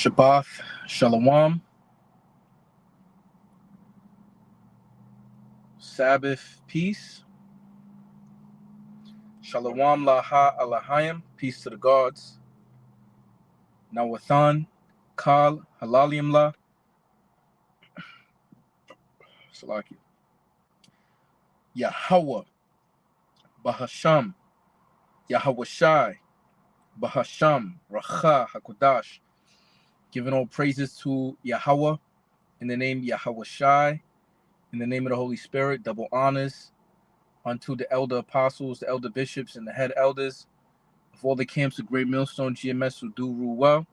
Shabbath, Shalom, Sabbath, peace. Shalom Laha Alahayim, peace to the gods. Nawathan, Kal, Halalium La, Salaki. Yahweh, Bahasham, Yahweh Shai, Bahasham, Racha, Hakodash. Giving all praises to Yahweh in the name Yahweh Shai, in the name of the Holy Spirit, double honors unto the elder apostles, the elder bishops, and the head elders of all the camps of Great Millstone GMS who do rule well,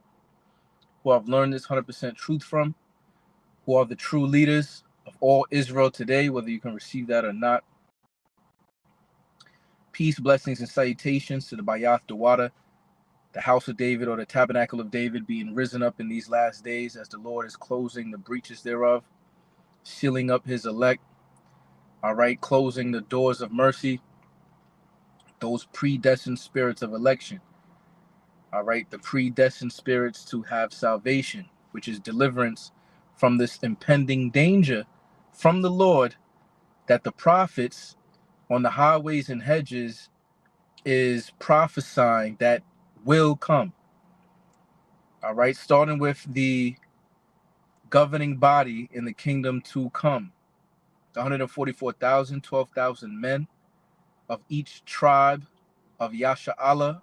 who I've learned this 100% truth from, who are the true leaders of all Israel today, whether you can receive that or not. Peace, blessings, and salutations to the Bayath Dawada, the house of David or the tabernacle of David being risen up in these last days as the Lord is closing the breaches thereof, sealing up his elect, all right, closing the doors of mercy, those predestined spirits of election, all right, the predestined spirits to have salvation, which is deliverance from this impending danger from the Lord that the prophets on the highways and hedges is prophesying that will come. All right, starting with the governing body in the kingdom to come. 144,000, 12,000 men of each tribe of Yasha'Allah,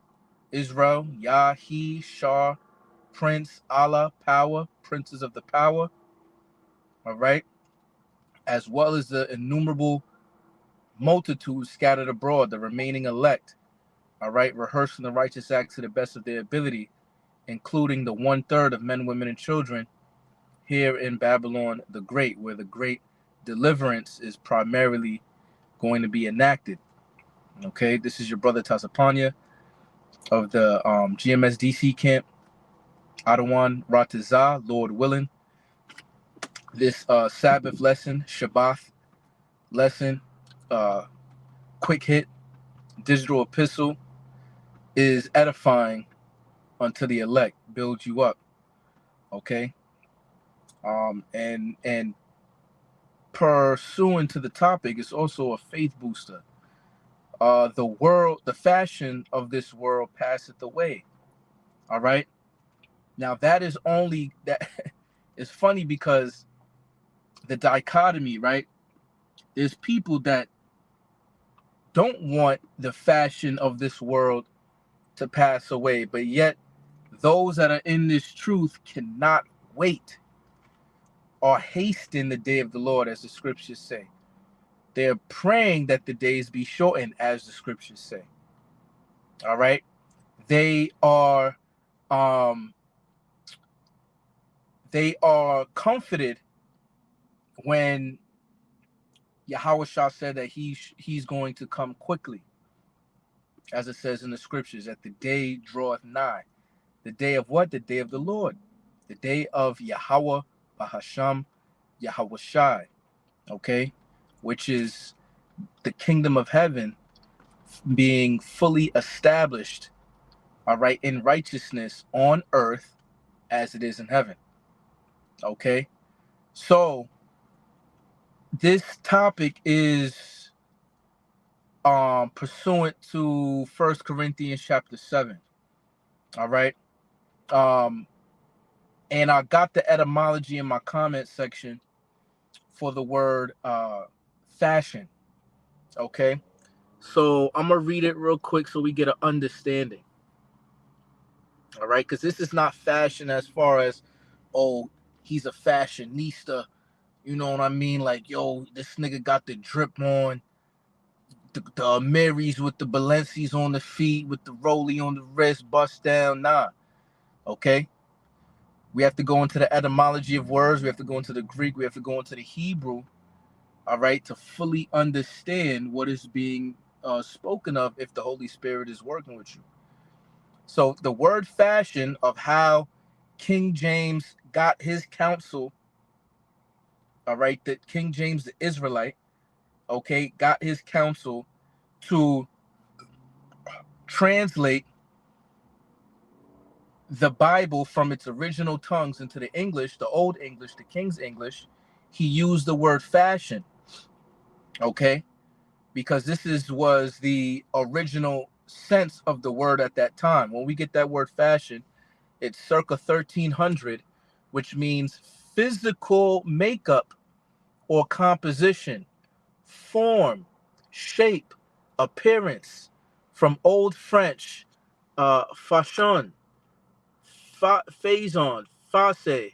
Israel, Yah, He, Shah, Prince, Allah, power, princes of the power. All right, as well as the innumerable multitudes scattered abroad, the remaining elect, all right, rehearsing the righteous acts to the best of their ability, including the 1/3 of men, women, and children here in Babylon the Great, where the great deliverance is primarily going to be enacted. Okay, this is your brother Tasapanya of the GMS DC camp, Adawan Ratazah, Lord willing. This Sabbath lesson, Shabbath lesson, quick hit, digital epistle is edifying unto the elect, builds you up. Okay, and pursuant to the topic, it's also a faith booster. The fashion of this world passeth away. All right. Now that is only that. It's funny because the dichotomy, right? There's people that don't want the fashion of this world to pass away, but yet those that are in this truth cannot wait or hasten the day of the Lord, as the scriptures say. They're praying that the days be shortened, as the scriptures say. All right. They are comforted when Yahweh Shah said that he's going to come quickly, as it says in the scriptures, that the day draweth nigh. The day of what? The day of the Lord. The day of Yahweh Bahasham Yahweh Shai. Okay? Which is the kingdom of heaven being fully established, all right, in righteousness on earth as it is in heaven. Okay? So this topic is pursuant to 1 Corinthians chapter 7. All right. And I got the etymology in my comment section for the word fashion. Okay. So I'm gonna read it real quick so we get an understanding. All right, because this is not fashion as far as, oh, he's a fashionista. You know what I mean? Like, yo, this nigga got the drip on, the Marys with the Balenci's on the feet, with the Rolly on the wrist, bust down. Nah. Okay. We have to go into the etymology of words. We have to go into the Greek. We have to go into the Hebrew. All right, to fully understand what is being spoken of if the Holy Spirit is working with you. So the word fashion of how King James got his counsel, all right, that King James the Israelite, okay, got his counsel to translate the Bible from its original tongues into the English, the Old English, the King's English, he used the word fashion, okay? Because was the original sense of the word at that time. When we get that word fashion, it's circa 1300, which means physical makeup or composition, form, shape, appearance, from Old French, fashion, faison, face,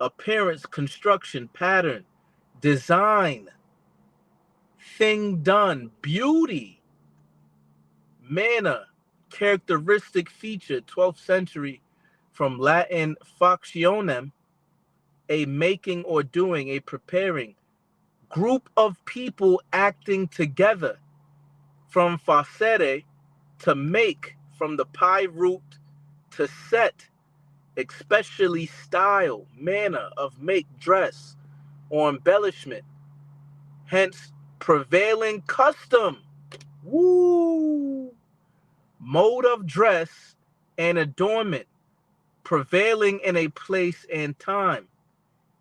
appearance, construction, pattern, design, thing done, beauty, manner, characteristic feature, 12th century, from Latin factionem, a making or doing, a preparing, group of people acting together, from facere, to make, from the pi root, to set, especially style, manner of make, dress, or embellishment, hence prevailing custom, woo, mode of dress and adornment, prevailing in a place and time,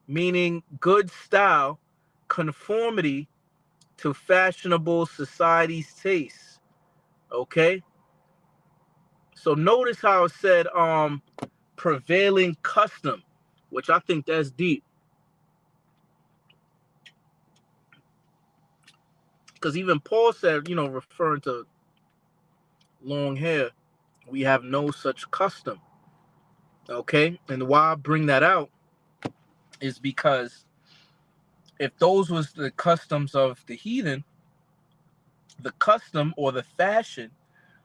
meaning good style, conformity to fashionable society's tastes. Okay? So notice how it said prevailing custom, which I think that's deep. Because even Paul said, referring to long hair, we have no such custom. Okay? And why I bring that out is because if those was the customs of the heathen, the custom or the fashion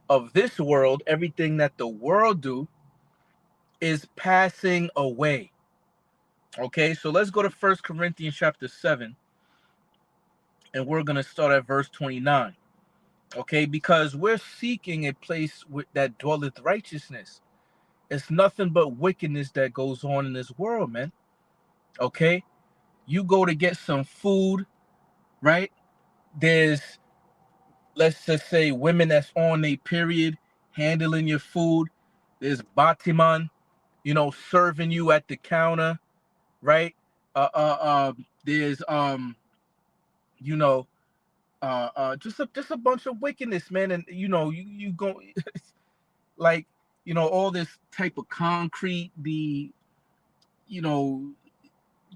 of this world, everything that the world do, is passing away. Okay, so let's go to 1 Corinthians chapter 7, and we're going to start at verse 29. Okay, because we're seeking a place that dwelleth righteousness. It's nothing but wickedness that goes on in this world, man. Okay, you go to get some food, right? There's, let's just say, women that's on a period handling your food. There's Batiman, serving you at the counter, right? There's you know, just a bunch of wickedness, man, and you go like, all this type of concrete, you know,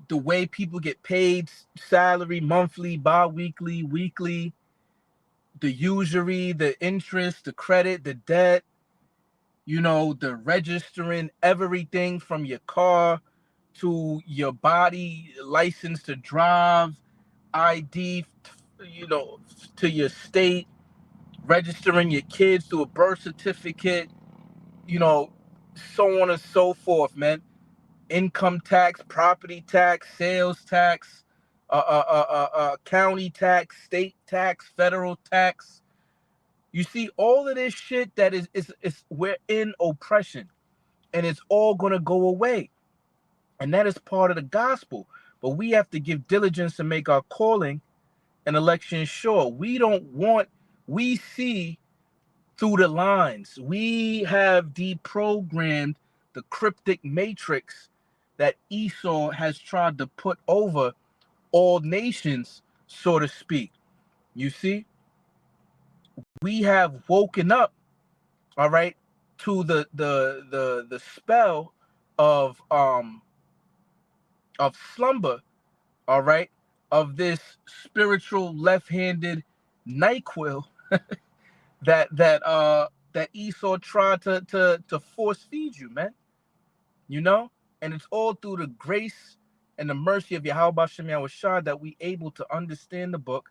the way people get paid, salary, monthly, bi-weekly, weekly, the usury, the interest, the credit, the debt, the registering everything from your car to your body, license to drive, ID, to your state, registering your kids to a birth certificate, so on and so forth, man. Income tax, property tax, sales tax, county tax, state tax, federal tax. You see, all of this shit that is we're in oppression, and it's all gonna go away. And that is part of the gospel. But we have to give diligence to make our calling and election sure. We see through the lines. We have deprogrammed the cryptic matrix that Esau has tried to put over all nations, so to speak. You see, we have woken up, all right, to the spell of slumber, all right, of this spiritual left-handed NyQuil that Esau tried to force feed you, man. And it's all through the grace and the mercy of Yahweh Shem Shah that we able to understand the book,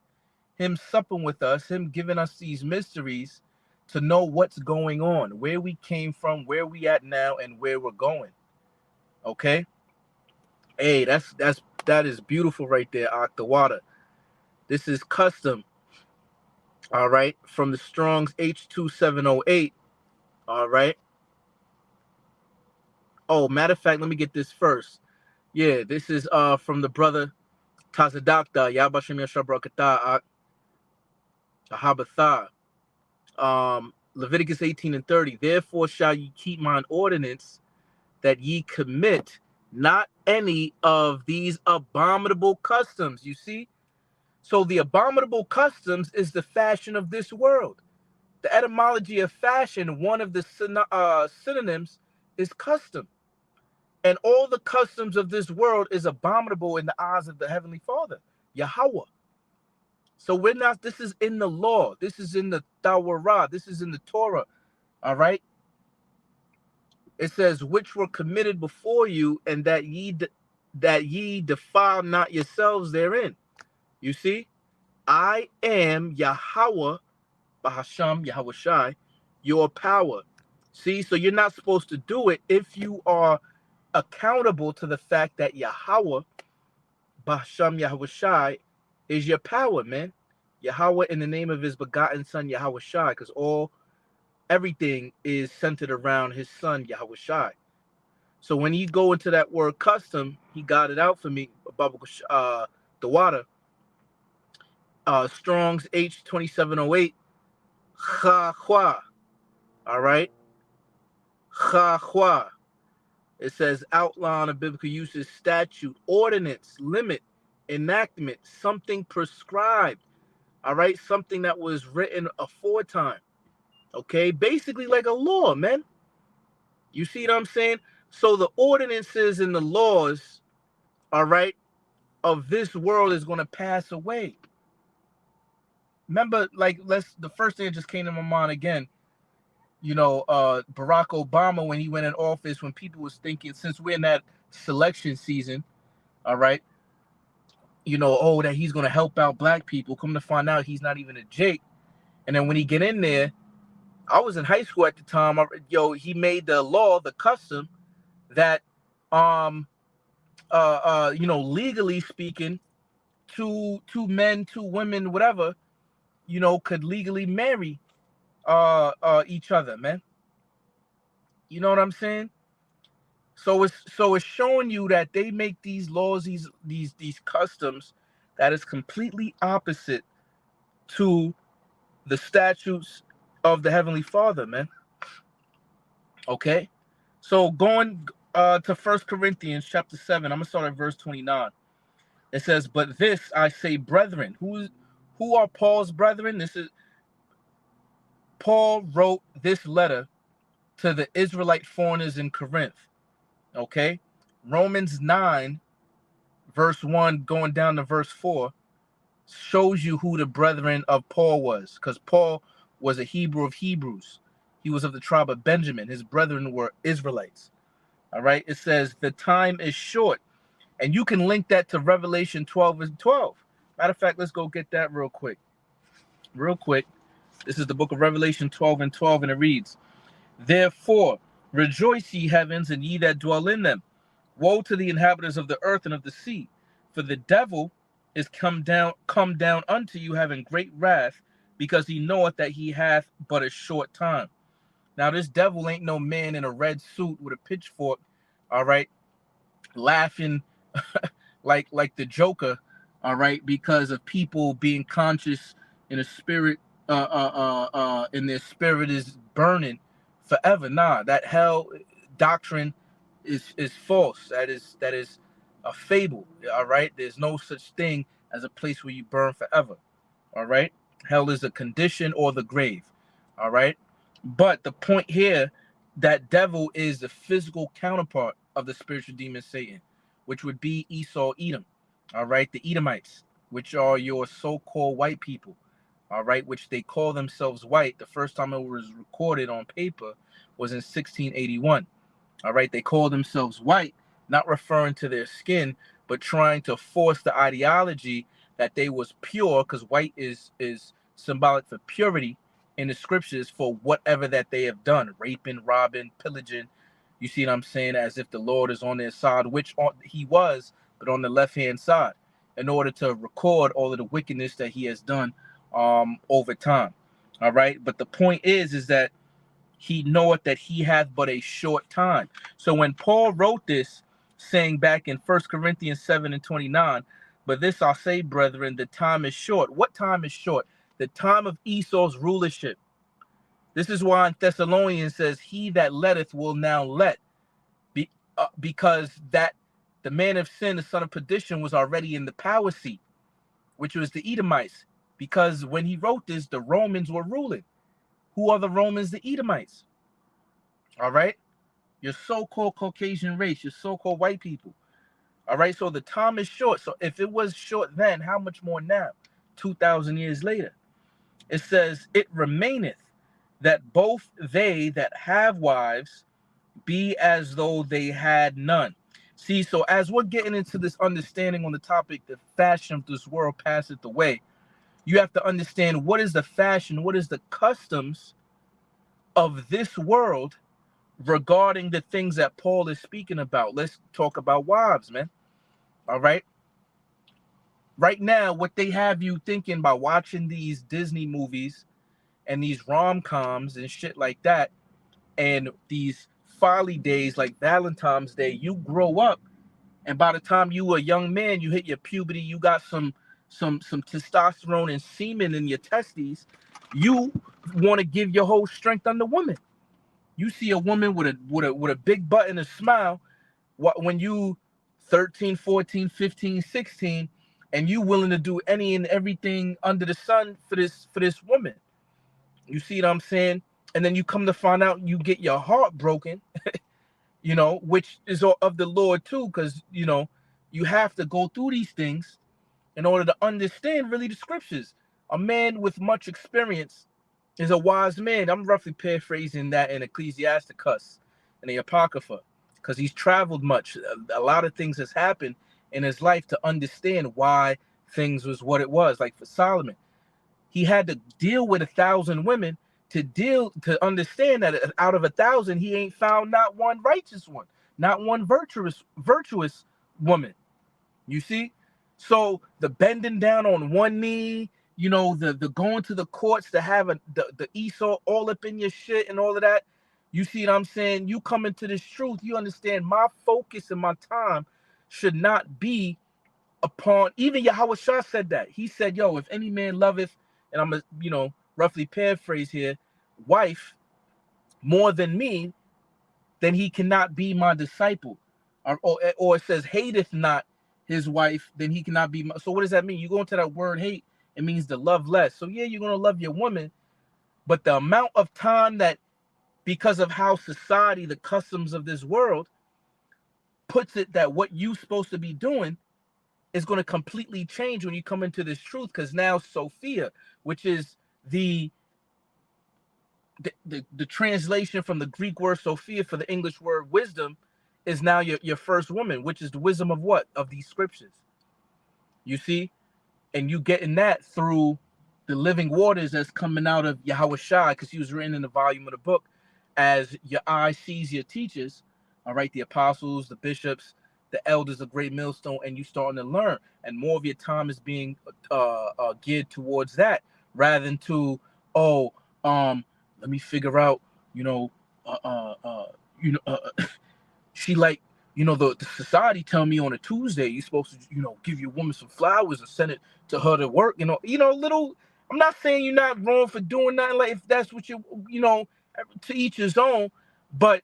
him supping with us, him giving us these mysteries to know what's going on, where we came from, where we at now, and where we're going. Okay? Hey, that is beautiful right there, Octawada. This is custom, all right, from the Strong's H2708, all right. Oh, matter of fact, let me get this first. Yeah, this is from the brother Tazadakta, Yabashim Yashabrakata, Ahabatha. Leviticus 18:30. Therefore shall ye keep mine ordinance, that ye commit not any of these abominable customs. You see? So the abominable customs is the fashion of this world. The etymology of fashion, one of the synonyms is custom. And all the customs of this world is abominable in the eyes of the Heavenly Father, Yahweh. So we're not, this is in the law. This is in the Tawrah. This is in the Torah. All right. It says, which were committed before you, and that ye defile not yourselves therein. You see, I am Yahweh, Bahasham, Yahweh Shai, your power. See, so you're not supposed to do it if you are accountable to the fact that Yahweh, Bahasham, Yahweh Shai, is your power, man. Yahweh in the name of his begotten son, Yahweh Shai, because everything is centered around his son, Yahweh Shai. So when you go into that word custom, he got it out for me, the water. Strong's H2708, chahwa. All right, chahwa. It says outline of biblical uses, statute, ordinance, limit, enactment, something prescribed. All right, something that was written aforetime. Okay, basically like a law, man. You see what I'm saying? So the ordinances and the laws, all right, of this world is going to pass away. Remember, like, the first thing that just came to my mind again, Barack Obama, when he went in office, when people was thinking, since we're in that selection season, all right, that he's going to help out black people. Come to find out, he's not even a Jake. And then when he get in there, I was in high school at the time. He made the law, the custom, that, legally speaking, two men, two women, whatever, could legally marry each other, man. You know what I'm saying? So it's showing you that they make these laws, these customs, that is completely opposite to the statutes of the Heavenly Father, man. Okay, so going to 1 Corinthians chapter 7, I'm gonna start at verse 29. It says, "But this I say, brethren." Who are Paul's brethren? This is Paul wrote this letter to the Israelite foreigners in Corinth. Okay, Romans 9, verse 1, going down to verse 4, shows you who the brethren of Paul was, because Paul was a Hebrew of Hebrews. He was of the tribe of Benjamin. His brethren were Israelites. All right, it says the time is short, and you can link that to Revelation 12 and 12. Matter of fact, let's go get that real quick. This is the book of Revelation 12 and 12, and it reads, "Therefore rejoice, ye heavens, and ye that dwell in them. Woe to the inhabitants of the earth and of the sea, for the devil is come down unto you, having great wrath, because he knoweth that he hath but a short time." Now this devil ain't no man in a red suit with a pitchfork, all right, laughing like the Joker, all right, because of people being conscious in a spirit, and their spirit is burning forever. Nah, that hell doctrine is false. That is a fable. All right, there's no such thing as a place where you burn forever. All right, hell is a condition or the grave. All right, but the point here, that devil is the physical counterpart of the spiritual demon Satan, which would be Esau, Edom. All right, the Edomites, which are your so-called white people. All right, which they call themselves white. The first time it was recorded on paper was in 1681. All right, they call themselves white, not referring to their skin, but trying to force the ideology that they was pure, because white is symbolic for purity in the scriptures, for whatever that they have done, raping, robbing, pillaging. You see what I'm saying? As if the Lord is on their side, which he was, but on the left-hand side, in order to record all of the wickedness that he has done over time. All right, but the point is that he knoweth that he hath but a short time. So when Paul wrote this, saying back in 1 Corinthians 7 and 29, "But this I say, brethren, the time is short." What time is short? The time of Esau's rulership. This is why in Thessalonians says, he that letteth will now let, because that the man of sin, the son of perdition, was already in the power seat, which was the Edomites. Because when he wrote this, the Romans were ruling. Who are the Romans? The Edomites. All right? Your so-called Caucasian race, your so-called white people. All right? So the time is short. So if it was short then, how much more now? 2,000 years later. It says, it remaineth that both they that have wives be as though they had none. See, so as we're getting into this understanding on the topic, the fashion of this world passeth away, you have to understand what is the fashion, what is the customs of this world regarding the things that Paul is speaking about. Let's talk about wives, man. All right. Right now, what they have you thinking by watching these Disney movies and these rom-coms and shit like that, and these folly days like Valentine's Day, you grow up, and by the time you were a young man, you hit your puberty, you got some testosterone and semen in your testes, you want to give your whole strength on the woman. You see a woman with a big butt and a smile, when you 13, 14, 15, 16, and you willing to do any and everything under the sun for this woman. You see what I'm saying? And then you come to find out you get your heart broken, which is of the Lord too, because, you have to go through these things in order to understand really the scriptures. A man with much experience is a wise man. I'm roughly paraphrasing that in Ecclesiasticus and the Apocrypha, because he's traveled much. A lot of things has happened in his life to understand why things was what it was. Like for Solomon, he had to deal with 1,000 women to understand that out of 1,000, he ain't found not one righteous one, not one virtuous woman. You see? So the bending down on one knee, the going to the courts to have the Esau all up in your shit and all of that. You see what I'm saying? You come into this truth, you understand my focus and my time should not be upon, even Yahweh Shah said that. He said, yo, if any man loveth, and I'm going to, roughly paraphrase here, wife more than me, then he cannot be my disciple. Or it says, hateth not his wife, then he cannot be my. So what does that mean? You go into that word hate, it means to love less. So yeah, you're going to love your woman, but the amount of time that, because of how society, the customs of this world puts it, that what you supposed to be doing is going to completely change when you come into this truth. Because now Sophia, which is the translation from the Greek word Sophia for the English word wisdom, is now your first woman, which is the wisdom of what? Of these scriptures. You see? And you getting that through the living waters that's coming out of Yahweh Shai, because he was written in the volume of the book as your eye sees your teachers. All right, the apostles, the bishops, the elders of Great Millstone, and you starting to learn. And more of your time is being geared towards that, rather than to, let me figure out, she like, the society tell me on a Tuesday you're supposed to, give your woman some flowers and send it to her to work. Little. I'm not saying you're not wrong for doing that. Like if that's what you, to each his own. But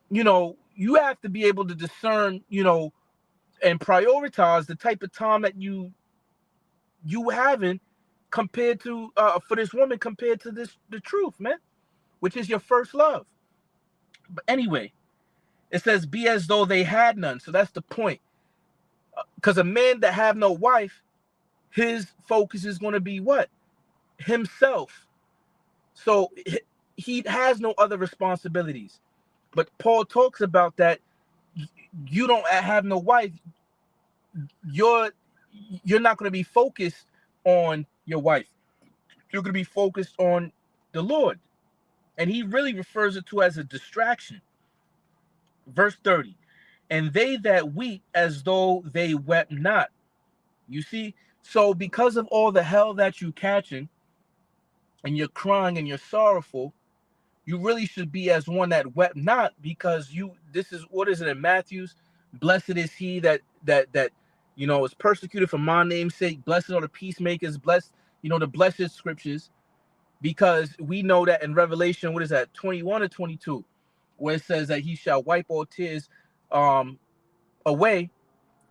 you have to be able to discern, and prioritize the type of time that you having compared to for this woman, compared to the truth, man, which is your first love. But anyway. It says, be as though they had none. So that's the point. Because a man that have no wife, his focus is going to be what? Himself. So he has no other responsibilities. But Paul talks about that. You don't have no wife. You're not going to be focused on your wife. You're going to be focused on the Lord. And he really refers it to as a distraction. Verse 30, and they that weep as though they wept not. You see? So because of all the hell that you catching, and you're crying and you're sorrowful, you really should be as one that wept not, because this is, what is it in Matthew's? Blessed is he that is persecuted for my name's sake. Blessed are the peacemakers. Blessed, the blessed scriptures. because we know that in Revelation, what is that, 21 or 22, where it says that he shall wipe all tears away.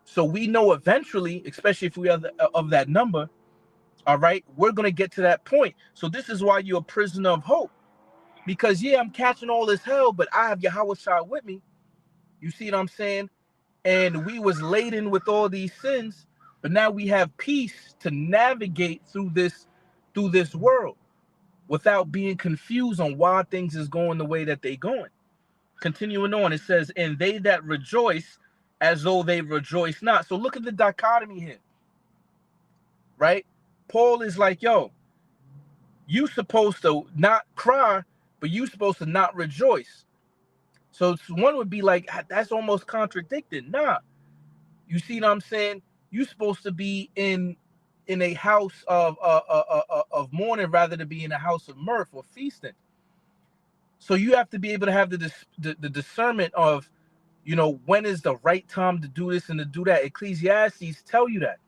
So we know eventually, especially if we are of that number, all right, we're going to get to that point. So this is why you're a prisoner of hope. Because, yeah, I'm catching all this hell, but I have Yahweh Shai with me. You see what I'm saying? And we was laden with all these sins, but now we have peace to navigate through this world without being confused on why things is going the way that they going. Continuing on, it says, and they that rejoice as though they rejoice not. So look at the dichotomy here, right? Paul is like, yo, you supposed to not cry, but you supposed to not rejoice. So one would be like, that's almost contradicted. Nah, you see what I'm saying? You supposed to be in a house of mourning rather than be in a house of mirth or feasting. So you have to be able to have the discernment of, when is the right time to do this and to do that. Ecclesiastes tell you that.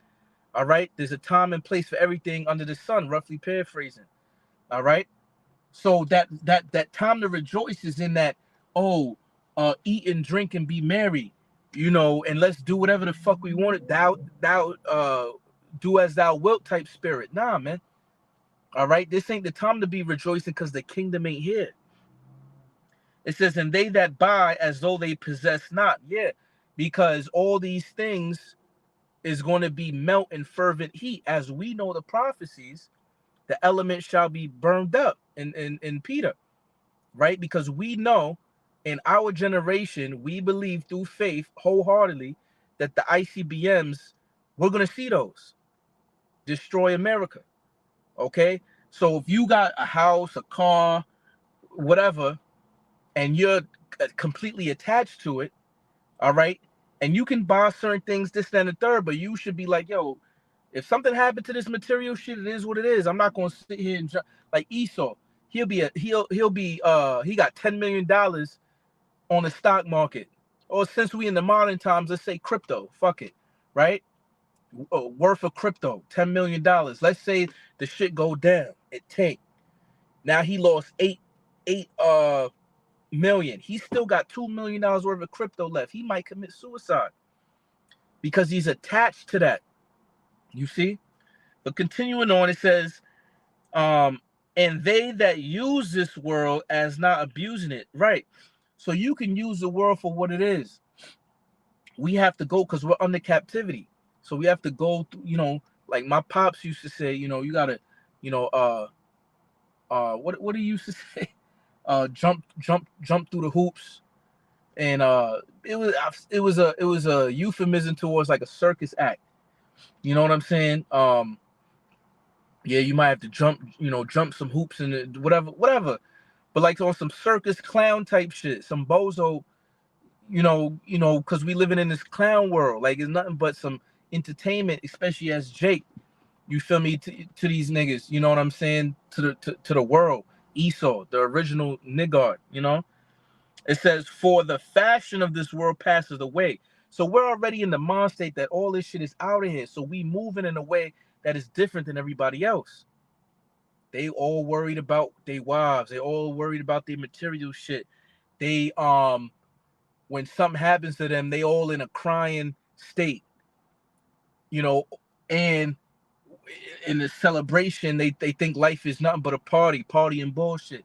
All right, there's a time and place for everything under the sun, roughly paraphrasing. All right, so that time to rejoice is in that, eat and drink and be merry, and let's do whatever the fuck we want. Thou do as thou wilt type spirit. Nah, man. All right, this ain't the time to be rejoicing because the kingdom ain't here. It says, and they that buy as though they possess not. Yeah, because all these things is going to be melt in fervent heat. As we know the prophecies, the element shall be burned up in Peter, right? Because we know in our generation, we believe through faith wholeheartedly that the ICBMs, we're going to see those destroy America, okay? So if you got a house, a car, whatever, and you're completely attached to it, all right, and you can buy certain things, this, that, and the third, but you should be like, yo, if something happened to this material shit, it is what it is. I'm not going to sit here and like Esau. He got $10 million on the stock market. Or since we in the modern times, let's say crypto. Fuck it, right? Worth of crypto, $10 million. Let's say the shit go down. It tank. Now he lost eight million. He still got $2 million worth of crypto left. He might commit suicide because he's attached to that. You see? But continuing on, it says, and they that use this world as not abusing it. Right. So you can use the world for what it is. We have to go because we're under captivity. So we have to go through, like my pops used to say, you gotta, what do you used to say? Jump through the hoops. And it was a euphemism towards like a circus act. You know what I'm saying? Yeah, you might have to jump some hoops and whatever. But like on some circus clown type shit, some bozo, because we living in this clown world. Like it's nothing but some entertainment, especially as Jake. You feel me? To these niggas, you know what I'm saying? To the world, Esau, the original niggard. It says, for the fashion of this world passes away. So we're already in the mind state that all this shit is out of here. So we moving in a way that is different than everybody else. They all worried about their wives. They all worried about their material shit. They when something happens to them, they all in a crying state. And in the celebration, they think life is nothing but a party and bullshit.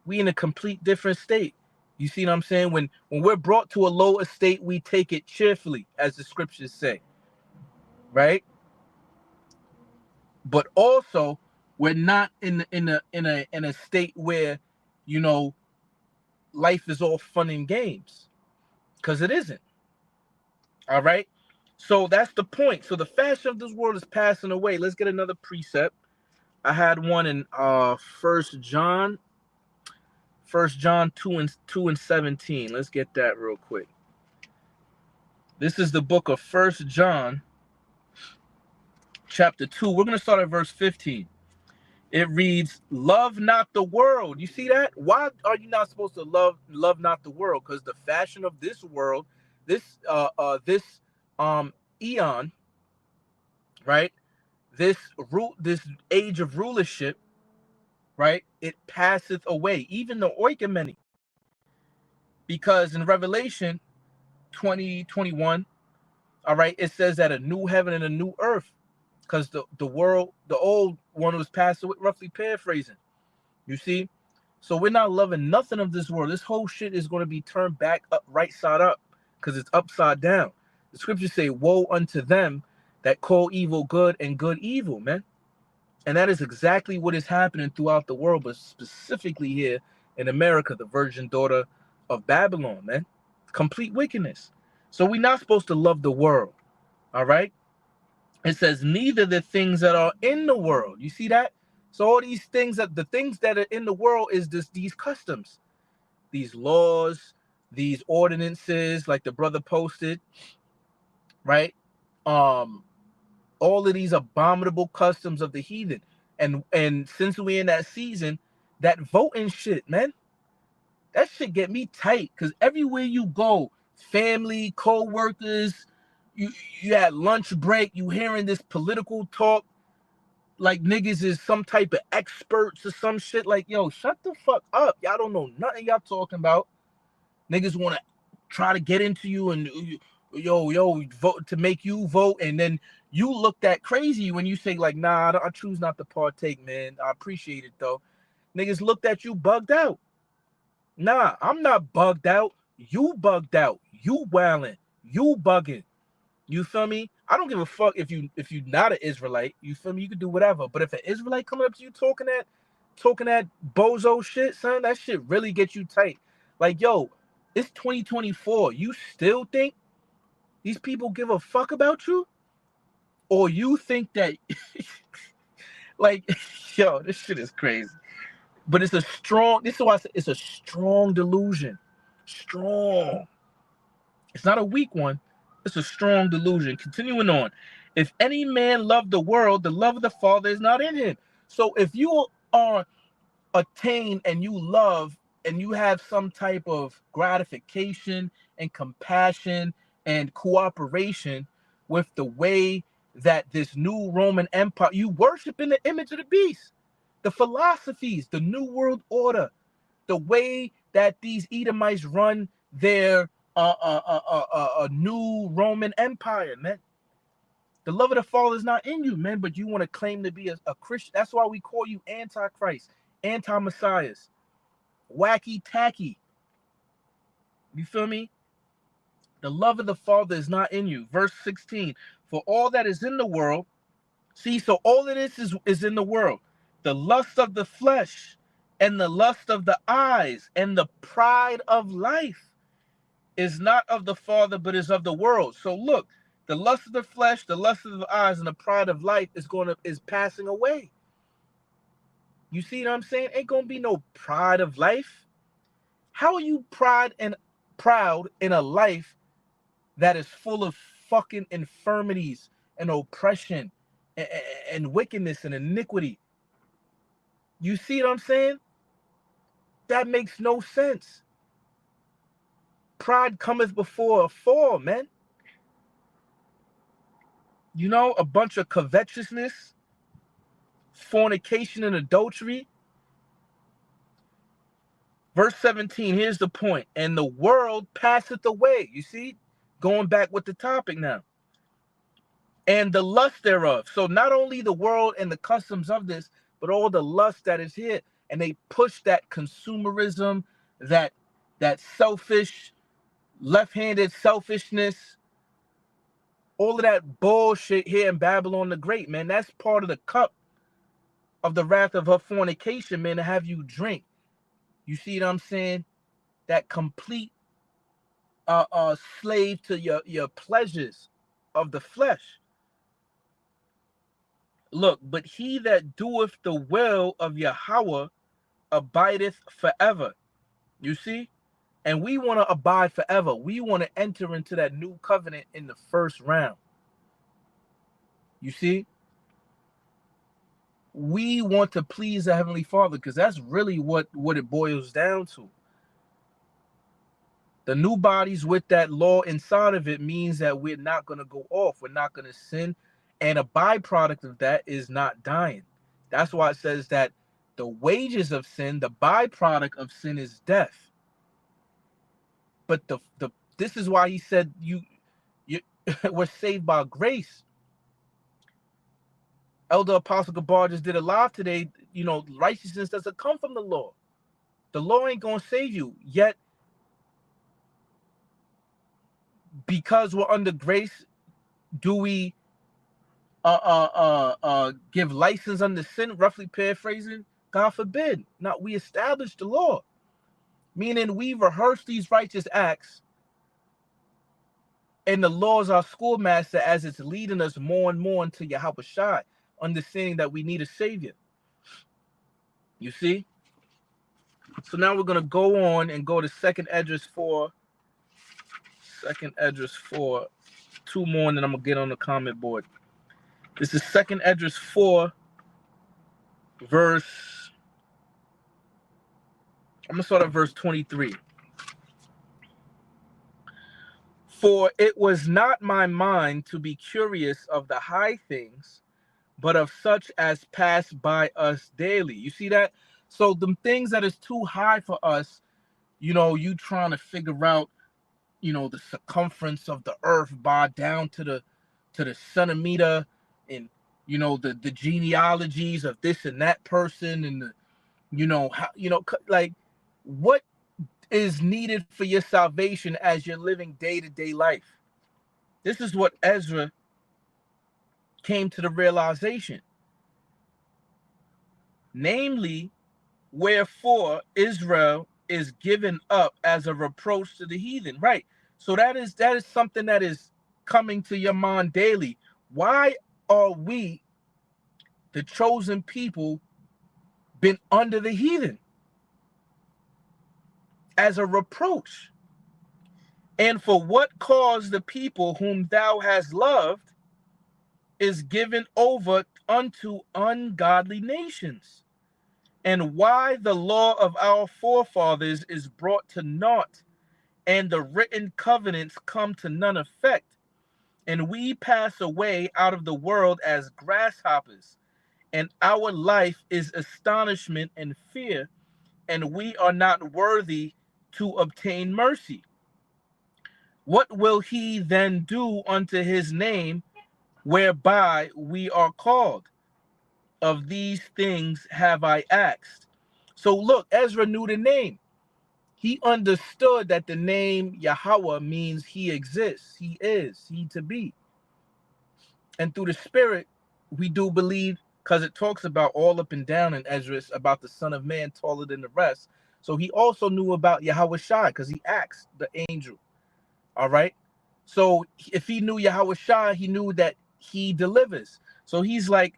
We in a complete different state. You see what I'm saying? When we're brought to a low estate, we take it cheerfully, as the scriptures say. Right? But also, we're not in a state where, life is all fun and games. Because it isn't. All right? So that's the point. So the fashion of this world is passing away. Let's get another precept. I had one in First John 2 and 17. Let's get that real quick. This is the book of First John, chapter 2. We're going to start at verse 15. It reads, love not the world. You see that? Why are you not supposed to love not the world? Because the fashion of this world, this eon, right? This age of rulership, right? It passeth away, even the oikomany. Because in Revelation 20:21, all right, it says that a new heaven and a new earth, because the world, the old one was passed away, roughly paraphrasing. You see? So we're not loving nothing of this world. This whole shit is going to be turned back up, right side up, because it's upside down. The scriptures say, woe unto them that call evil good and good evil, man. And that is exactly what is happening throughout the world, but specifically here in America, the virgin daughter of Babylon, man. Complete wickedness. So we're not supposed to love the world, all right? It says, neither the things that are in the world. You see that? So all these things, that the things that are in the world is these customs, these laws, these ordinances, like the brother posted, right? All of these abominable customs of the heathen. And since we're in that season, that voting shit, man, that shit get me tight. Cause everywhere you go, family, co-workers, you had lunch break, you hearing this political talk like niggas is some type of experts or some shit. Like, yo, shut the fuck up. Y'all don't know nothing y'all talking about. Niggas want to try to get into you and yo vote to make you vote, and then you look that crazy when you say like, nah, I choose not to partake, man. I appreciate it though. Niggas looked at you bugged out. Nah, I'm not bugged out. You bugged out. You wildin'. You bugging. You feel me? I don't give a fuck if you not an Israelite. You feel me? You can do whatever. But if an Israelite coming up to you talking that bozo shit, son, that shit really gets you tight. Like, yo, it's 2024. You still think these people give a fuck about you? Or you think that like, yo, this shit is crazy. But it's a strong, this is why I say it's a strong delusion. Strong. It's not a weak one. It's a strong delusion. Continuing on. If any man love the world, the love of the Father is not in him. So if you are attained and you love and you have some type of gratification and compassion and cooperation with the way that this new Roman Empire, you worship in the image of the beast, the philosophies, the New World Order, the way that these Edomites run their new Roman Empire, man. The love of the Father is not in you, man, but you want to claim to be a Christian. That's why we call you antichrist, anti-messiahs, wacky tacky. You feel me? The love of the Father is not in you. Verse 16, for all that is in the world, see, so all of this is in the world. The lust of the flesh and the lust of the eyes and the pride of life is not of the Father, but is of the world. So look, the lust of the flesh, the lust of the eyes, and the pride of life is passing away. You see what I'm saying? Ain't gonna be no pride of life. How are you proud in a life that is full of fucking infirmities and oppression and wickedness and iniquity? You see what I'm saying? That makes no sense. Pride cometh before a fall, man. You know, a bunch of covetousness, fornication, and adultery. Verse 17, here's the point. And the world passeth away. You see? Going back with the topic now. And the lust thereof. So not only the world and the customs of this, but all the lust that is here. And they push that consumerism, that selfish, left-handed selfishness, all of that bullshit here in Babylon the Great, man. That's part of the cup of the wrath of her fornication, man, to have you drink. You see what I'm saying? That complete slave to your pleasures of the flesh. Look, but he that doeth the will of Yahweh abideth forever. You see? And we want to abide forever. We want to enter into that new covenant in the first round. You see? We want to please the Heavenly Father because that's really what it boils down to. The new bodies with that law inside of it means that we're not going to go off. We're not going to sin. And a byproduct of that is not dying. That's why it says that The wages of sin, the byproduct of sin, is death. But the this is why he said you we're saved by grace. Elder Apostle Gabar just did a live today. You know, righteousness doesn't come from the law. The law ain't gonna save you. Yet, because we're under grace, do we give license under sin? Roughly paraphrasing, God forbid. Now we establish the law, meaning we rehearse these righteous acts, and the law is our schoolmaster as it's leading us more and more into Yahweh Shai, understanding that we need a savior. You see? So now we're gonna go on and go to second Esdras 4. Second Esdras 4. Two more, and then I'm gonna get on the comment board. This is second Esdras 4, verse. I'm gonna start at verse 23. For it was not my mind to be curious of the high things, but of such as pass by us daily. You see that? So the things that is too high for us, you know, you trying to figure out, you know, the circumference of the earth by down to the centimeter, and you know the genealogies of this and that person, and the, you know how, you know, like what is needed for your salvation as you're living day-to-day life. This is what Ezra came to the realization. Namely, wherefore Israel is given up as a reproach to the heathen. Right. So that is something that is coming to your mind daily. Why are we, the chosen people, been under the heathen as a reproach? And for what cause the people whom thou hast loved is given over unto ungodly nations? And why the law of our forefathers is brought to naught, and the written covenants come to none effect, and we pass away out of the world as grasshoppers, and our life is astonishment and fear, and we are not worthy to obtain mercy. What will he then do unto his name, whereby we are called? Of these things have I asked. So look, Ezra knew the name. He understood that the name Yahweh means he exists, he is, he to be. And through the Spirit, we do believe, because it talks about all up and down in Esdras about the Son of Man taller than the rest. So he also knew about Yahweh Shai because he asked the angel. All right. So if he knew Yahweh Shai, he knew that he delivers. So he's like,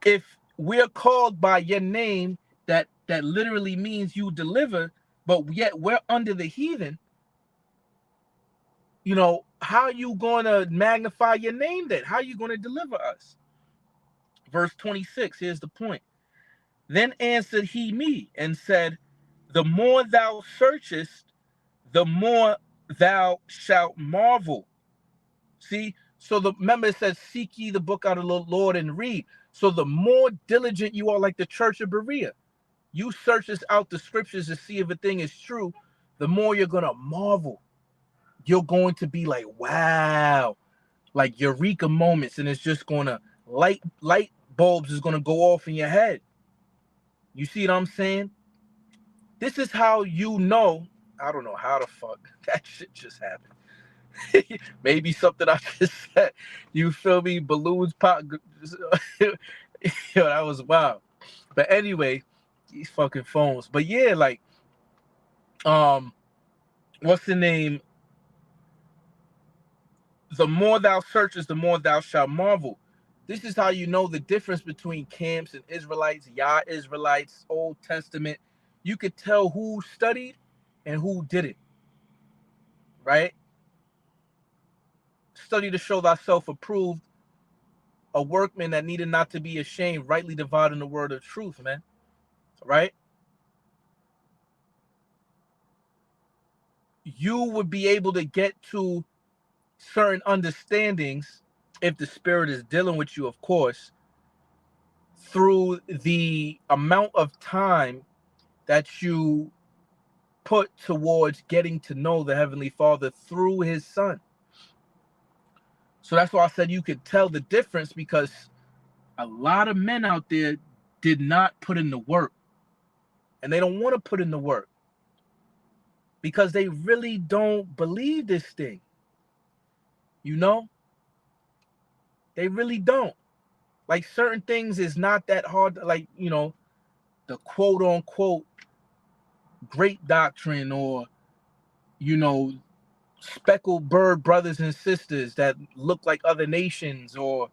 if we're called by your name, that literally means you deliver, but yet we're under the heathen, you know, how are you going to magnify your name then? How are you going to deliver us? Verse 26, here's the point. Then answered he me and said, the more thou searchest, the more thou shalt marvel. See, so remember it says, seek ye the book out of the Lord and read. So the more diligent you are, like the church of Berea, you searches out the scriptures to see if a thing is true, the more you're going to marvel. You're going to be like, wow, like eureka moments, and it's just going to, light bulbs is going to go off in your head. You see what I'm saying? This is how you know. I don't know how the fuck that shit just happened. Maybe something I just said. You feel me? Balloons pop. Yo, that was wild. But anyway, these fucking phones. But yeah, like, what's the name? The more thou searchest, the more thou shalt marvel. This is how you know the difference between camps and Israelites, Yah Israelites, Old Testament. You could tell who studied and who didn't, right? Study to show thyself approved, a workman that needed not to be ashamed, rightly dividing the word of truth, man, right? You would be able to get to certain understandings if the Spirit is dealing with you, of course, through the amount of time that you put towards getting to know the Heavenly Father through his Son. So that's why I said you could tell the difference, because a lot of men out there did not put in the work, and they don't want to put in the work because they really don't believe this thing. You know, they really don't. Like, certain things is not that hard. Like, you know, the quote unquote great doctrine, or, you know, speckled bird brothers and sisters that look like other nations, or,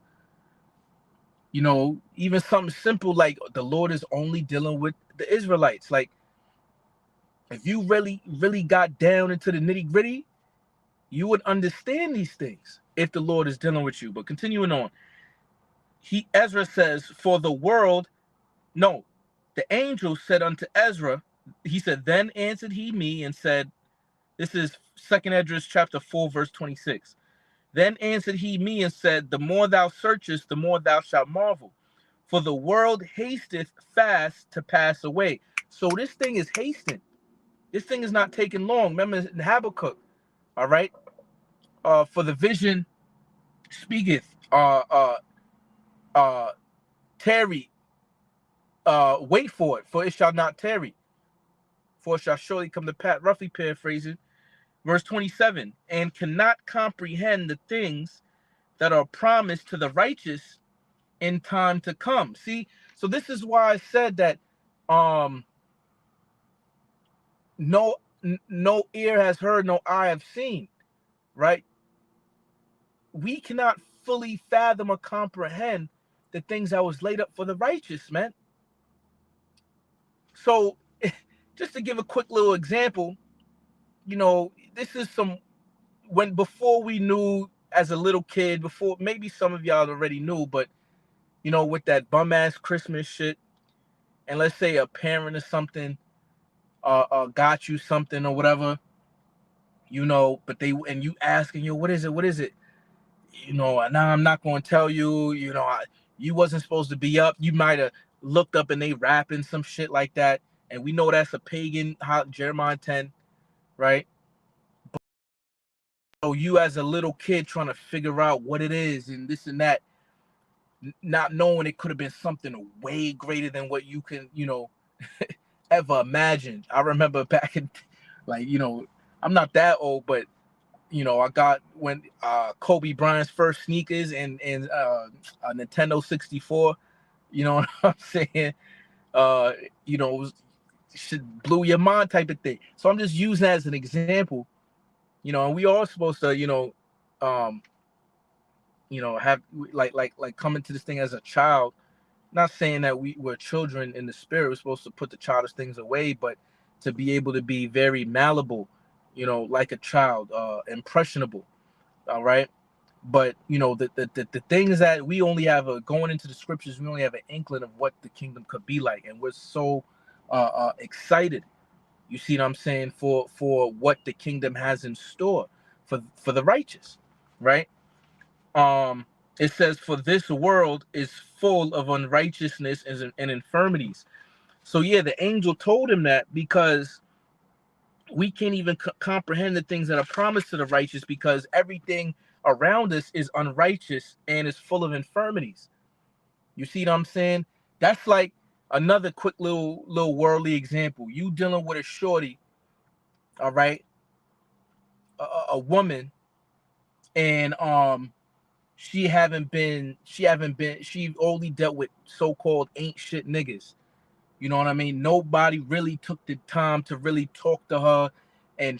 you know, even something simple like the Lord is only dealing with the Israelites. Like, if you really, really got down into the nitty gritty, you would understand these things if the Lord is dealing with you. But continuing on, Ezra says, for the world, no, the angel said unto Ezra, he said, then answered he me and said, this is 2nd Esdras chapter 4, verse 26. Then answered he me and said, the more thou searchest, the more thou shalt marvel. For the world hasteth fast to pass away. So this thing is hasting. This thing is not taking long. Remember in Habakkuk, all right? For the vision speaketh, tarry, wait for it, for it shall not tarry, for it shall surely come to pass. Roughly paraphrasing, verse 27, and cannot comprehend the things that are promised to the righteous in time to come. See, so this is why I said that no ear has heard, no eye have seen, right? We cannot fully fathom or comprehend the things that was laid up for the righteous, man. So just to give a quick little example, you know, this is before we knew as a little kid, before maybe some of y'all already knew, but, you know, with that bum ass Christmas shit, and let's say a parent or something got you something or whatever, you know, but you asking, yo, what is it? You know, now I'm not going to tell you, you know, you wasn't supposed to be up. You might have looked up and they rapping some shit like that. And we know that's a pagan, Jeremiah 10, right? But, so you as a little kid trying to figure out what it is and this and that, not knowing it could have been something way greater than what you can, you know, ever imagine. I remember back in, like, you know, I'm not that old, but, you know, I got when Kobe Bryant's first sneakers and a Nintendo 64, you know what I'm saying? You know, it was, should blew your mind type of thing. So I'm just using that as an example, you know, and we all supposed to, have like coming to this thing as a child. Not saying that we're children in the spirit. We're supposed to put the childish things away, but to be able to be very malleable, you know, like a child, impressionable. All right. But, you know, the things that we only have going into the scriptures, we only have an inkling of what the kingdom could be like. And we're so excited, you see what I'm saying, for what the kingdom has in store for the righteous, right? It says, for this world is full of unrighteousness and infirmities. So yeah, the angel told him that because we can't even comprehend the things that are promised to the righteous, because everything around us is unrighteous and is full of infirmities. You see what I'm saying? That's like another quick little worldly example. You dealing with a shorty, all right, a woman, and she only dealt with so-called ain't shit niggas. You know what I mean? Nobody really took the time to really talk to her and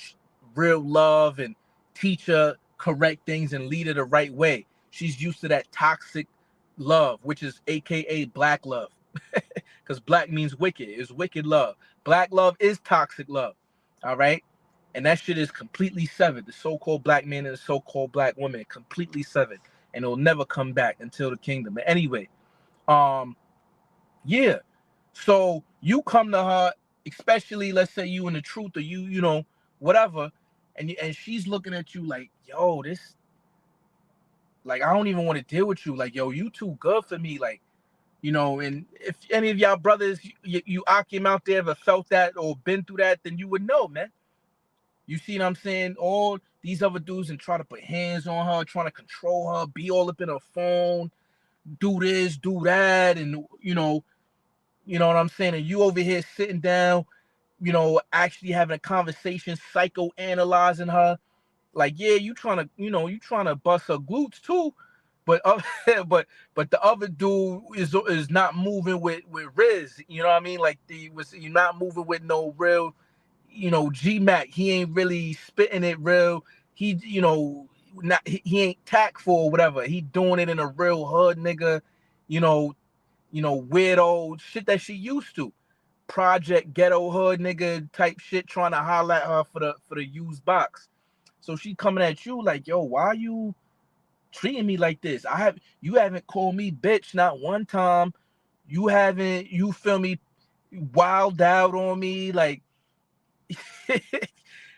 real love and teach her correct things and lead her the right way. She's used to that toxic love, which is AKA black love. Because black means wicked. It's wicked love. Black love is toxic love. All right? And that shit is completely severed. The so-called black man and the so-called black woman, completely severed. And it'll never come back until the kingdom. But anyway, yeah. So you come to her, especially let's say you in the truth, or you know, whatever, and she's looking at you like, yo, this, like, I don't even want to deal with you. Like, yo, you too good for me. Like, You know, and if any of y'all brothers, you Akim out there ever felt that or been through that, then you would know, man. You see what I'm saying? All these other dudes and try to put hands on her, trying to control her, be all up in her phone, do this, do that, and you know what I'm saying? And you over here sitting down, actually having a conversation, psychoanalyzing her. Like, yeah, you trying to, you trying to bust her glutes too, but but the other dude is not moving with Riz. You know what I mean? Like you're not moving with no real, G Mac. He ain't really spitting it real. He, not he ain't tactful or whatever. He doing it in a real hood nigga, you know, weirdo shit that she used to. Project ghetto hood nigga type shit, trying to holler at her for the used box. So she coming at you like, yo, why you treating me like this? You haven't called me bitch not one time. You haven't, you feel me, wild out on me, like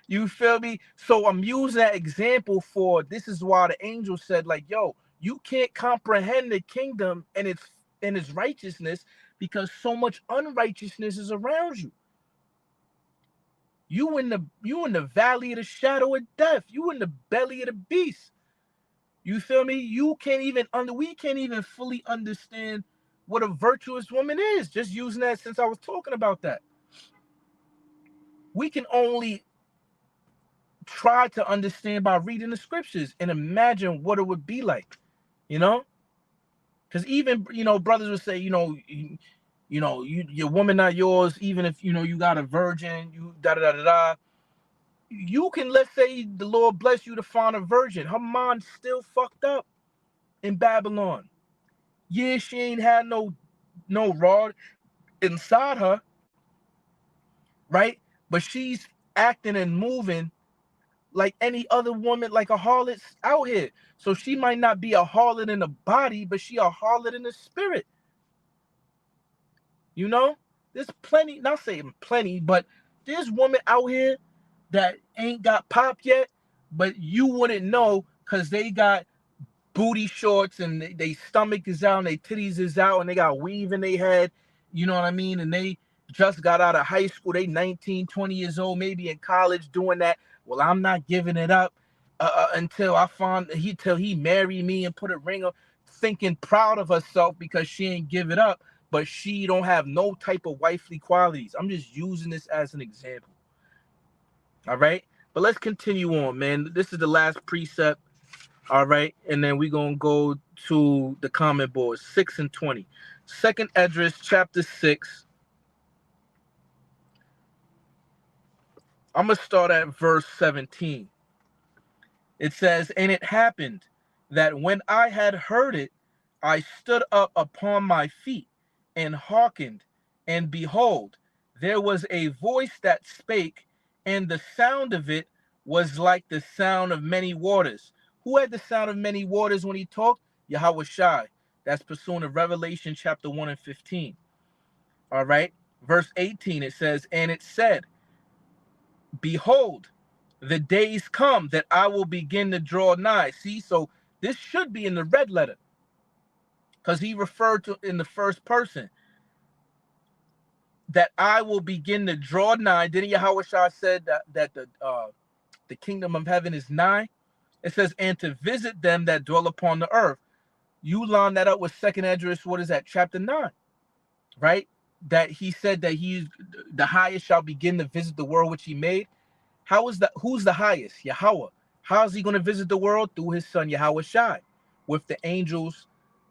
you feel me? So I'm using that example for this is why the angel said, like, yo, you can't comprehend the kingdom and its righteousness because so much unrighteousness is around you. You in the valley of the shadow of death. You in the belly of the beast. You feel me? We can't even fully understand what a virtuous woman is. Just using that since I was talking about that. We can only try to understand by reading the scriptures and imagine what it would be like, because even brothers would say, your woman not yours, even if you got a virgin, you da da da da da. You can, let's say the Lord bless you to find a virgin. Her mind's still fucked up in Babylon. Yeah, she ain't had no rod inside her, right? But she's acting and moving like any other woman, like a harlot out here. So she might not be a harlot in the body, but she a harlot in the spirit. There's plenty, not saying plenty, but there's women out here that ain't got popped yet, but you wouldn't know because they got booty shorts and they stomach is out and they titties is out and they got weave in their head, you know what I mean? And they just got out of high school. They 19, 20 years old, maybe in college doing that. Well, I'm not giving it up until he marry me and put a ring on, thinking proud of herself because she ain't give it up, but she don't have no type of wifely qualities. I'm just using this as an example. All right, but let's continue on, man. This is the last precept. All right, and then we're going to go to the comment board, 6 and 20. Second Esdras, chapter 6. I'm going to start at verse 17. It says, and it happened that when I had heard it, I stood up upon my feet and hearkened, and behold, there was a voice that spake, and the sound of it was like the sound of many waters. Who had the sound of many waters when he talked? Yahweh Shai. That's pursuant of Revelation chapter 1 and 15. All right. Verse 18, it says, and it said, behold, the days come that I will begin to draw nigh. See, so this should be in the red letter because he referred to in the first person that I will begin to draw nigh. Didn't Yahweh Shai said that the kingdom of heaven is nigh? It says, and to visit them that dwell upon the earth. You line that up with second Esdras, what is that, chapter 9, right? That he said that the highest shall begin to visit the world which he made. Who's the highest? Yahweh. How is he going to visit the world? Through his son Yahweh Shai, with the angels,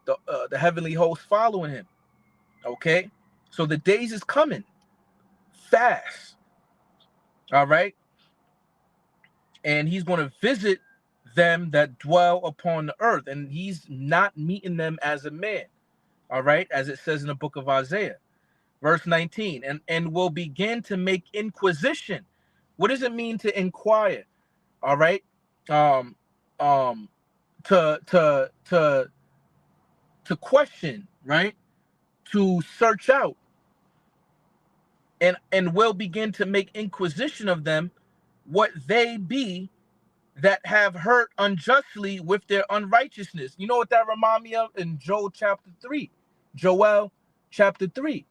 the heavenly host following him. Okay, so the days is coming fast. All right, and he's going to visit them that dwell upon the earth, and he's not meeting them as a man. All right, as it says in the book of Isaiah, verse 19, and will begin to make inquisition. What does it mean to inquire? All right, um, to question, right? To search out, and will begin to make inquisition of them, what they be that have hurt unjustly with their unrighteousness. You know what that remind me of in Joel chapter 3? Joel chapter 3,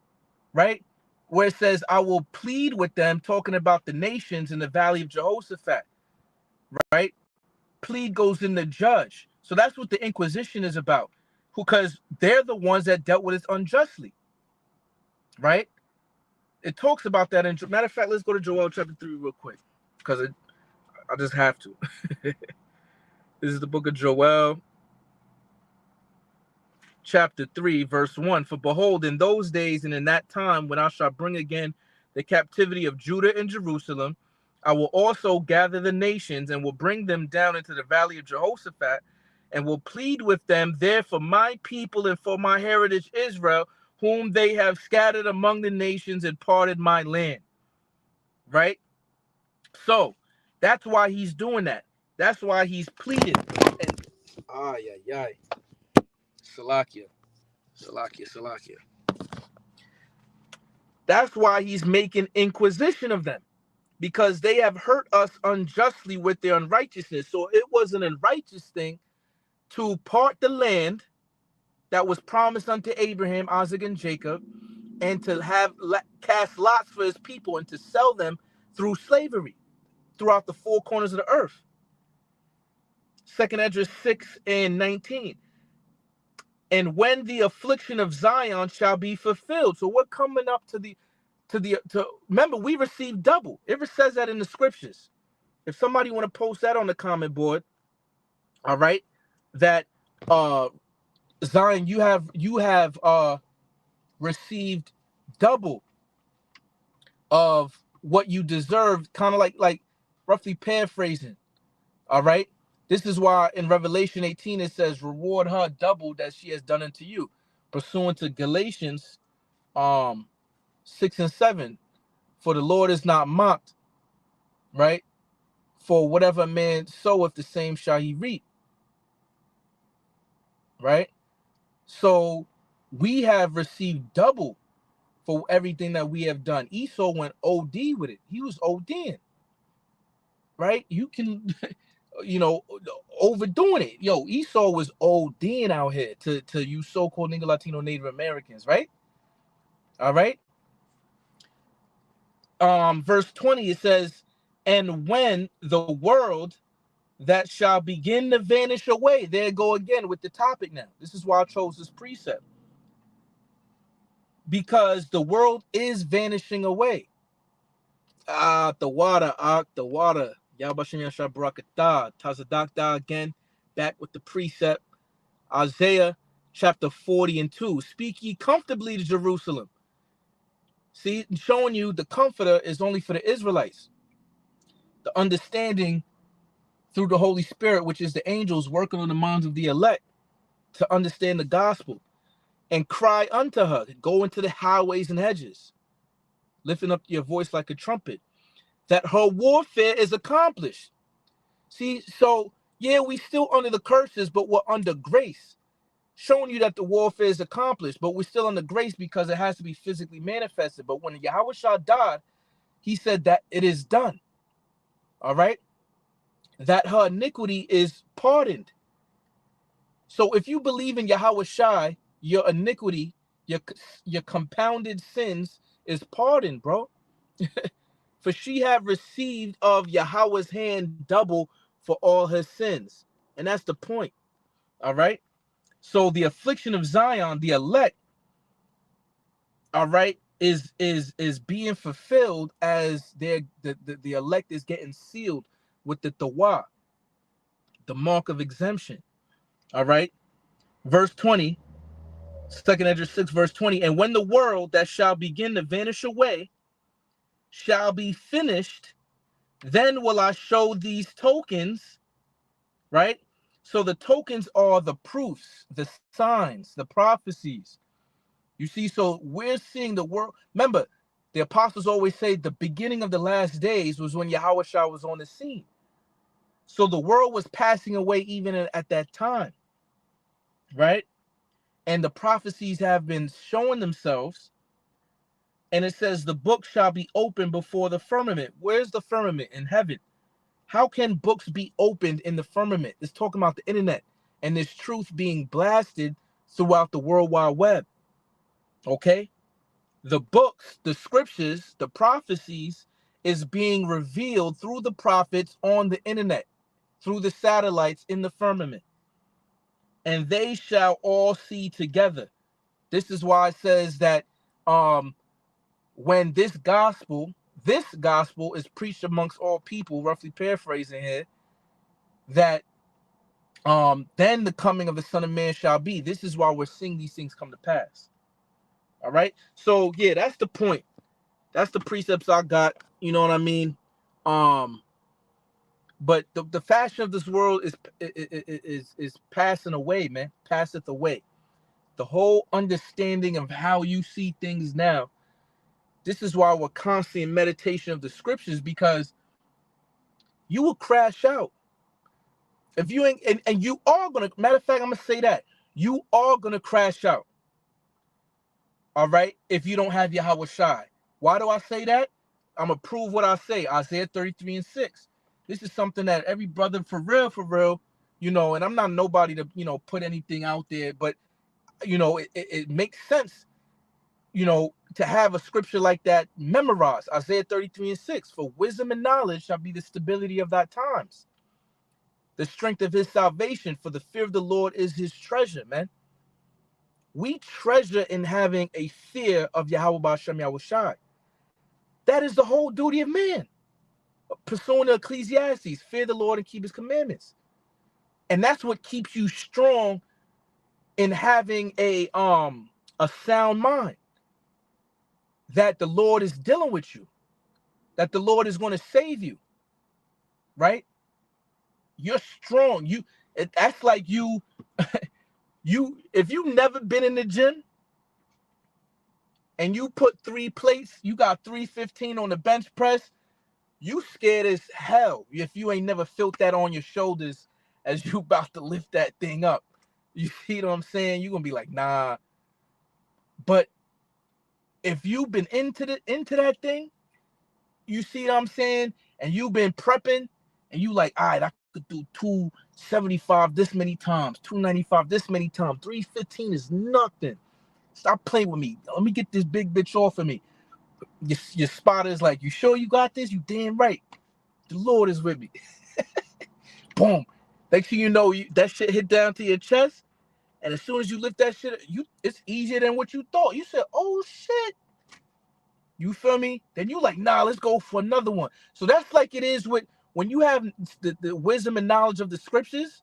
right? Where it says, I will plead with them, talking about the nations in the valley of Jehoshaphat, right? Plead goes in the judge. So that's what the Inquisition is about, because they're the ones that dealt with it unjustly, right? It talks about that. In matter of fact, let's go to Joel chapter 3 real quick, because I just have to. This is the book of Joel, chapter 3, verse 1. For behold, in those days and in that time, when I shall bring again the captivity of Judah and Jerusalem, I will also gather the nations and will bring them down into the valley of Jehoshaphat, and will plead with them there for my people and for my heritage Israel, whom they have scattered among the nations and parted my land. Right? So that's why he's doing that. That's why he's pleading. And Salakia. That's why he's making inquisition of them, because they have hurt us unjustly with their unrighteousness. So it was an unrighteous thing to part the land that was promised unto Abraham, Isaac, and Jacob, and to have cast lots for his people and to sell them through slavery throughout the four corners of the earth. 2nd Ezra 6:19. And when the affliction of Zion shall be fulfilled. So we're coming up to remember, we received double. It says that in the scriptures. If somebody want to post that on the comment board, all right, that Zion, you have received double of what you deserved, kind of like roughly paraphrasing. All right. This is why in Revelation 18 it says, reward her double that she has done unto you, pursuant to Galatians 6 and 7. For the Lord is not mocked, right? For whatever man soweth, the same shall he reap, right? So we have received double for everything that we have done. Esau went OD with it. He was ODing, right? You can, overdoing it. Yo, Esau was ODing out here to you so-called Negro, Latino, Native Americans, right? All right. Verse 20, it says, and when the world that shall begin to vanish away. There go again with the topic now. This is why I chose this precept. Because the world is vanishing away. The water. Yabashim Yasha Barakatah. Tazadakta again, back with the precept. Isaiah chapter 40 and 2. Speak ye comfortably to Jerusalem. See, showing you the comforter is only for the Israelites. The understanding through the Holy Spirit, which is the angels working on the minds of the elect to understand the gospel, and cry unto her, go into the highways and hedges, lifting up your voice like a trumpet, that her warfare is accomplished. See, so yeah, we still under the curses, but we're under grace, showing you that the warfare is accomplished, but we're still under grace because it has to be physically manifested. But when Yahushua died, he said that it is done. All right? That her iniquity is pardoned. So if you believe in Yahushua, your iniquity, your compounded sins is pardoned, bro. For she have received of Yahweh's hand double for all her sins. And that's the point. All right. So the affliction of Zion, the elect, all right, is being fulfilled as the elect is getting sealed with the Tawah, the mark of exemption. All right. Verse 20, 2nd Ezra 6, verse 20. And when the world that shall begin to vanish away shall be finished, then will I show these tokens, right? So the tokens are the proofs, the signs, the prophecies. You see, so we're seeing the world. Remember, the apostles always say the beginning of the last days was when Yahushua was on the scene. So the world was passing away even at that time, right? And the prophecies have been showing themselves. And it says the book shall be opened before the firmament. Where's the firmament? In heaven. How can books be opened in the firmament? It's talking about the internet and this truth being blasted throughout the World Wide Web. Okay? The books, the scriptures, the prophecies is being revealed through the prophets on the internet, through the satellites in the firmament. And they shall all see together. This is why it says that when this gospel is preached amongst all people, roughly paraphrasing here, that then the coming of the Son of Man shall be. This is why we're seeing these things come to pass. All right. So yeah, that's the point. That's the precepts I got. You know what I mean? But the fashion of this world is passing away, man. Passeth away. The whole understanding of how you see things now. This is why we're constantly in meditation of the scriptures, because you will crash out. If you ain't, and you are gonna, matter of fact, I'm gonna say that. You are gonna crash out. All right? If you don't have Yahweh Shai. Why do I say that? I'm gonna prove what I say. Isaiah 33:6. This is something that every brother for real, you know, and I'm not nobody to, you know, put anything out there, but you know, it makes sense, you know, to have a scripture like that memorized. Isaiah 33:6. For wisdom and knowledge shall be the stability of thy times. The strength of his salvation, for the fear of the Lord is his treasure, man. We treasure in having a fear of Yahweh Ba'ashem Yahweh Shai. That is the whole duty of man. Pursuing the Ecclesiastes, fear the Lord and keep his commandments. And that's what keeps you strong in having a sound mind. That the Lord is dealing with you. That the Lord is going to save you. Right? You're strong. That's like you if you've never been in the gym and you put 3 plates, you got 315 on the bench press, you scared as hell if you ain't never felt that on your shoulders as you about to lift that thing up. You see what I'm saying? You're gonna be like, nah. But if you've been into that thing, you see what I'm saying, and you've been prepping, and you like, all right, I could do 275 this many times, 295 this many times, 315 is nothing. Stop playing with me. Let me get this big bitch off of me. Your spotter is like, you sure you got this? You damn right. The Lord is with me. Boom. Next thing you know, that shit hit down to your chest. And as soon as you lift that shit, it's easier than what you thought. You said, oh shit. You feel me? Then you like, nah, let's go for another one. So that's like it is with when you have the wisdom and knowledge of the scriptures,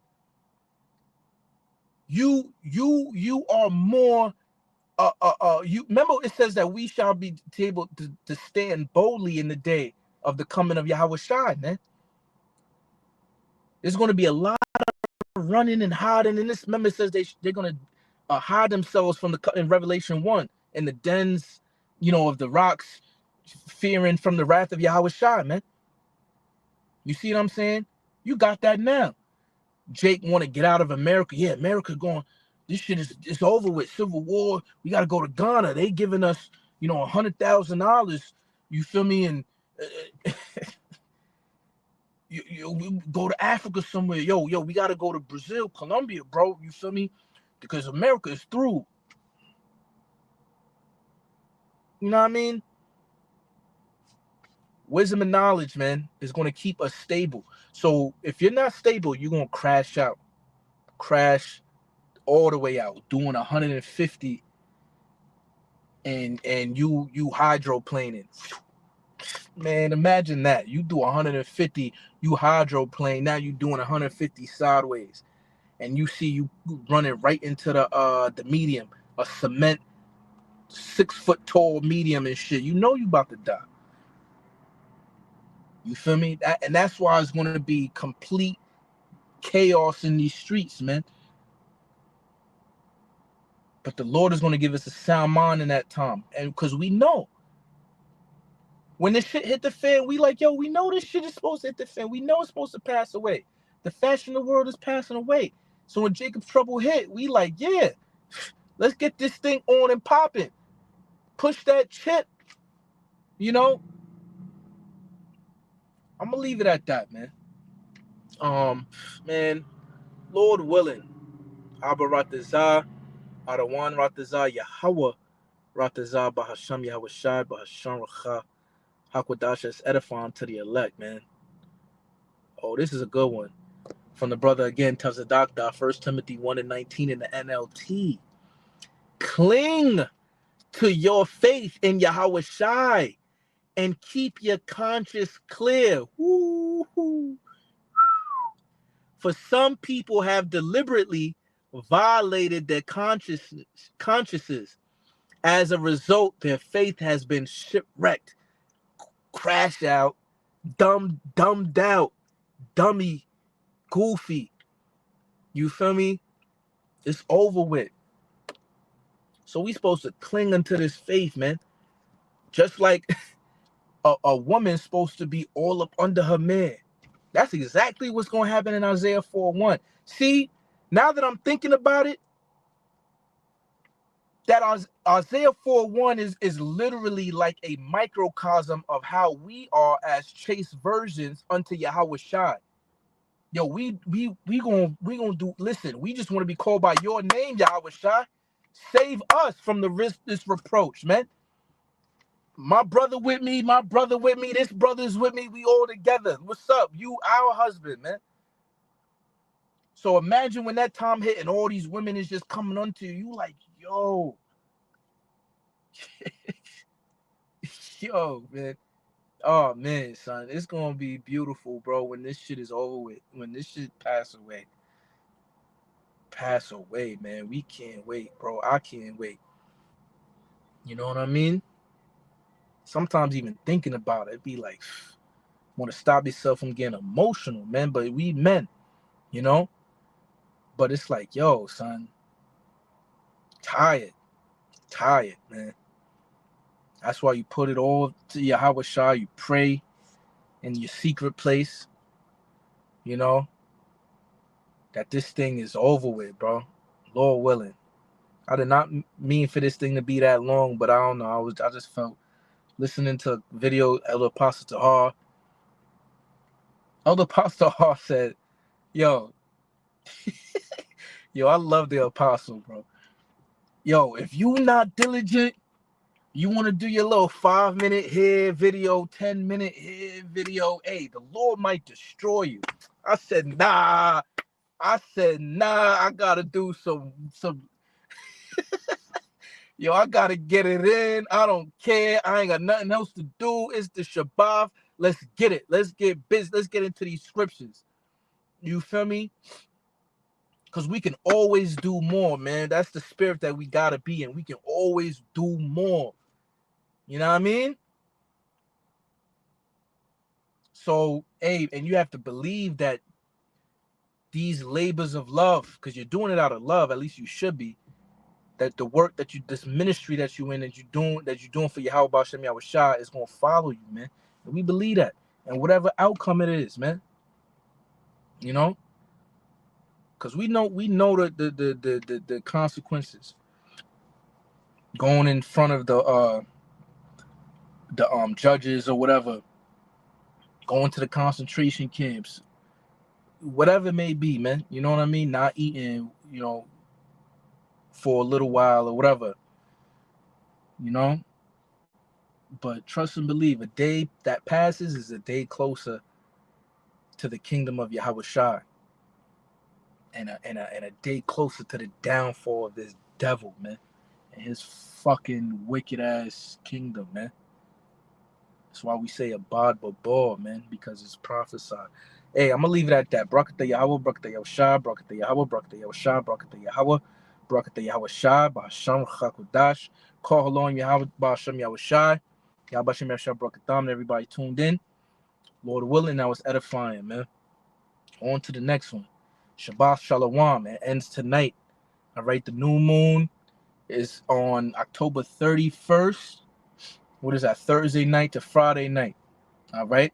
you are more you remember it says that we shall be able to stand boldly in the day of the coming of Yahweh Shai, man. There's going to be a lot of running and hiding. And this, remember, it says they're going to hide themselves from in Revelation 1 in the dens, you know, of the rocks, fearing from the wrath of Yahweh Shai, man. You see what I'm saying? You got that now. Jake want to get out of America. Yeah, America going, this shit is over with. Civil War. We got to go to Ghana. They giving us, you know, $100,000. You feel me? And you go to Africa somewhere. Yo, we got to go to Brazil, Colombia, bro. You feel me? Because America is through. You know what I mean? Wisdom and knowledge, man, is going to keep us stable. So if you're not stable, you're going to crash out. Crash all the way out, doing 150 and you hydroplaning. Man, imagine that. You do 150, you hydroplane, now you doing 150 sideways. And you see you running right into the medium, a cement 6 foot tall medium and shit. You know you about to die. You feel me? And that's why it's going to be complete chaos in these streets, man. But the Lord is going to give us a sound mind in that time. And because we know when this shit hit the fan, we like, yo, we know this shit is supposed to hit the fan. We know it's supposed to pass away. The fashion of the world is passing away. So when Jacob's trouble hit, we like, yeah, let's get this thing on and popping. Push that chip. You know, I'm gonna leave it at that, man. Man, Lord willing, Abba Ratazah, Adawan Ratazah, Yahweh, Ratazah Bahasham Yahushai Bahasham Racha Hakwadash is edifying to the elect, man. Oh, this is a good one. From the brother again, tells the doctor, 1 Timothy 1:19 in the NLT. Cling to your faith in Yahushai and keep your conscience clear. Woo-hoo. For some people have deliberately violated their consciences. As a result, their faith has been shipwrecked, crashed out, dumbed out, dummy, goofy. You feel me? It's over with. So we supposed to cling unto this faith, man. Just like a woman's supposed to be all up under her man. That's exactly what's going to happen in Isaiah 4:1. See, now that I'm thinking about it, that Isaiah 4:1 is literally like a microcosm of how we are as chaste virgins unto Yahushua. Yo, we gonna do. Listen, we just want to be called by your name, Yahushua. Save us from this reproach, man. My brother with me, this brother's with me, we all together. What's up? You our husband, man. So imagine when that time hit and all these women is just coming onto you. You like, yo. Yo, man. Oh, man, son. It's going to be beautiful, bro, when this shit is over with. When this shit pass away. Pass away, man. We can't wait, bro. I can't wait. You know what I mean? Sometimes even thinking about it, be like, want to stop yourself from getting emotional, man. But we men, you know? But it's like, yo, son. Tired, man. That's why you put it all to Yahushua. You pray in your secret place, you know, that this thing is over with, bro. Lord willing. I did not mean for this thing to be that long, but I don't know. I just felt listening to a video, Elder Pastor Tahar. Elder Pastor Tahar said, yo, I love the apostle, bro. Yo, if you not diligent, you want to do your little 5-minute here video, 10-minute here video, hey, the Lord might destroy you. I said, nah, I gotta do some yo, I gotta get it in. I don't care. I ain't got nothing else to do. It's the Shabbat. Let's get it. Let's get busy. Let's get into these scriptures. You feel me? Because we can always do more, man. That's the spirit that we gotta be in. We can always do more. You know what I mean? So, hey, and you have to believe that these labors of love, because you're doing it out of love, at least you should be, that the work that this ministry that you in, that you're doing for Yahweh B'Shem Yahushua is going to follow you, man. And we believe that. And whatever outcome it is, man. You know? Because we know the consequences. Going in front of the judges or whatever. Going to the concentration camps. Whatever it may be, man. You know what I mean? Not eating, you know, for a little while or whatever. You know? But trust and believe, a day that passes is a day closer to the kingdom of Yahushua. And a day closer to the downfall of this devil, man. And his fucking wicked ass kingdom, man. That's why we say Abad Babor, man, because it's prophesied. Hey, I'm gonna leave it at that. Brakata Yahweh, Brakata Yahushua, Brakata Yahweh, Brakata Yahushua, Brakata Yahweh, Brakata Yahushua, Ba'asham Chakudash, call along Yahweh, Ba'asham Yahushua, Yahweh Ba'asham Yahushua, Brakatam, and everybody tuned in. Lord willing, that was edifying, man. On to the next one. Shabbat Shalom. It ends tonight. All right, the new moon is on October 31st. What is that? Thursday night to Friday night. All right.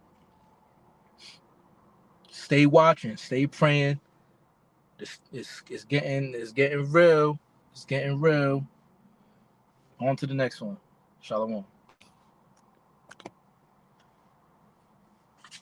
Stay watching. Stay praying. It's getting real. It's getting real. On to the next one. Shalom.